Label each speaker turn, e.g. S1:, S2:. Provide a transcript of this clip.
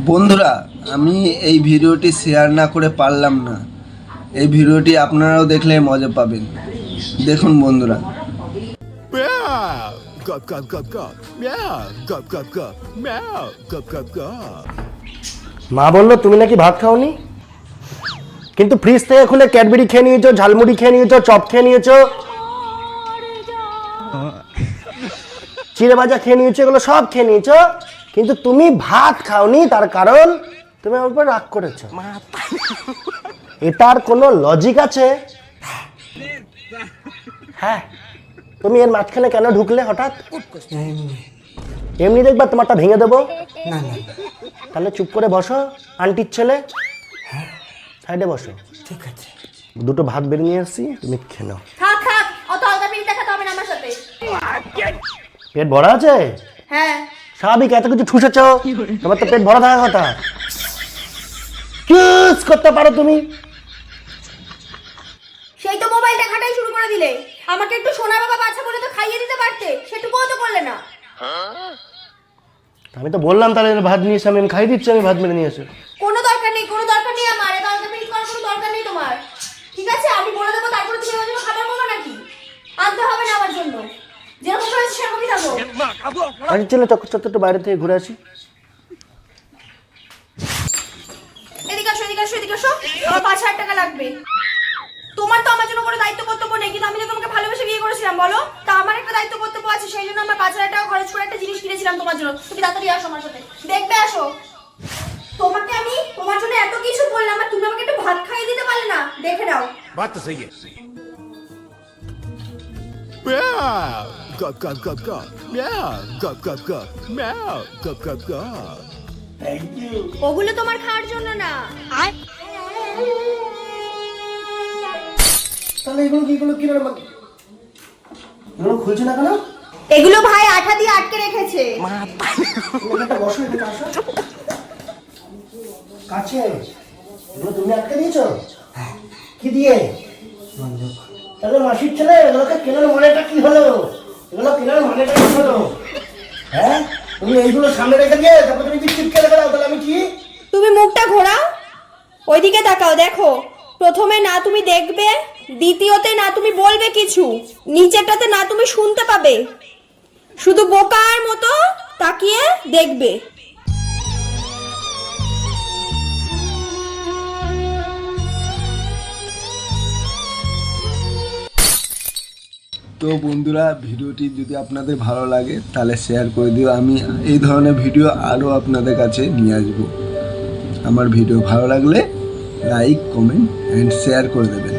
S1: বন্ধুরা, আমি এই ভিডিওটি শেয়ার না করে পারলাম না। এই ভিডিওটি আপনারাও দেখলে মজা পাবেন। দেখুন বন্ধুরা।
S2: মা বললো তুমি নাকি ভাত খাওনি, কিন্তু ফ্রিজ থেকে খুলে ক্যাডবেরি খেয়ে নিয়েছো, ঝালমুড়ি খেয়ে নিয়েছো, চপ খেয়ে নিয়েছো, চিড়ে ভাজা খেয়ে নিয়েছো, এগুলো সব খেয়ে নিয়েছো, কিন্তু তুমি ভাত খাওনি। তার কারণ তুমি আমার উপর রাগ করেছো। এটার কোনো লজিক আছে? হ্যাঁ, তুমি এর মাঝখানে কেন ঢুকলে হঠাৎ? এমনি দেখবা তোমারটা ভেঙে দেবো।
S3: না না,
S2: তাহলে চুপ করে বসো, আন্টির ছেলে। সাইডে বসো।
S3: ঠিক আছে।
S2: দুটো ভাত বেরিয়ে নিয়ে এসেছি, তুমি খেয়ে নাও।
S4: থাক থাক, অত আলগা পিড়ি দেখাতে হবে না আমার সাথে।
S2: পেট ভরা আছে?
S4: হ্যাঁ।
S2: স্বাভাবিক, এত কিছু ঠুসেছ, তোমার তো পেট ভরা থাকার কথা। কিস করতে পারো তুমি?
S4: সেই তো মোবাইল দেখাটাই শুরু করে দিলে। আমাকে একটু সোনা বাবা বাচ্চা বলে তো খাইয়ে দিতে পারতে, সেটুকুও তো করলে না।
S2: আমি তো বললাম তাহলে ভাত নিয়ে এসে, আমি খাই দিচ্ছি, আমি ভাত মেরে নিয়ে এসে।
S4: কোনো দরকার নেই, কোনো দরকার নেই আমার। এত আলগা পিড়ি করার কোনো দরকার নেই তোমার। ঠিক আছে, আমি বলে দেবো, তারপরে তুমি আমার জন্য খাবার করবে নাকি? আনতে হবে না আমার জন্য, যেরকম করেছি সেরকমই থাকো।
S2: আচ্ছা চলো, চক্কর চত্বর একটু বাইরে থেকে ঘুরে আসি।
S4: এদিকে আসো, এদিকে আসো, এদিকে আসো। আমার 5,000 টাকা লাগবে। তোমার তো আমার জন্য কোনো দায়িত্ব কর্তব্য নেই, কিন্তু আমি যে তোমাকে ভালোবেসে বিয়ে করেছিলাম বলো, তা আমার একটা দায়িত্ব কর্তব্য আছে। সেই জন্য আমার 5,000 টাকা খরচ করে একটা জিনিস কিনেছিলাম তোমার জন্য। তুমি তাড়াতাড়ি আসো আমার সাথে, দেখবে আসো। তোমাকে আমি তোমার জন্য এত কিছু বললাম, আর তুমি আমাকে একটু ভাত খাইয়ে দিতে পারলে না? দেখে নাও।
S5: बात तो सही है।
S4: ওগুলো তোমার খাওয়ার জন্য না।
S2: তাহলে এগুলো কি, এগুলো খুলছে না কেন?
S4: এগুলো ভাই আঠা দিয়ে আটকে রেখেছে।
S2: এখানটা বসো, এখানে আসো কাছে। এগুলো তুমি আটকে দিয়েছো? কি দিয়ে? তাহলে মাসির ছেলে, এগুলোকে কেনার মানেটা কি হলো? এগুলো কেনার মানেটা কি হলো? হ্যাঁ, তুমি এইগুলো সামনে রেখে দিয়ে তারপর তুমি চিপকে রেখে দাও, তাহলে আমি কি?
S4: তুমি মুখটা ঘোরাও, ওইদিকে তাকাও, দেখো। প্রথমে না তুমি দেখবে, দ্বিতীয়তে না তুমি বলবে কিছু, নিচেরটাতে না তুমি শুনতে পাবে, শুধু বোকার মতো তাকিয়ে দেখবে।
S1: তো বন্ধুরা, ভিডিওটি যদি আপনাদের ভালো লাগে তাহলে শেয়ার করে দিও। আমি এই ধরনের ভিডিও আরও আপনাদের কাছে নিয়ে আসবো। আমার ভিডিও ভালো লাগলে লাইক, কমেন্ট অ্যান্ড শেয়ার করে দেবেন।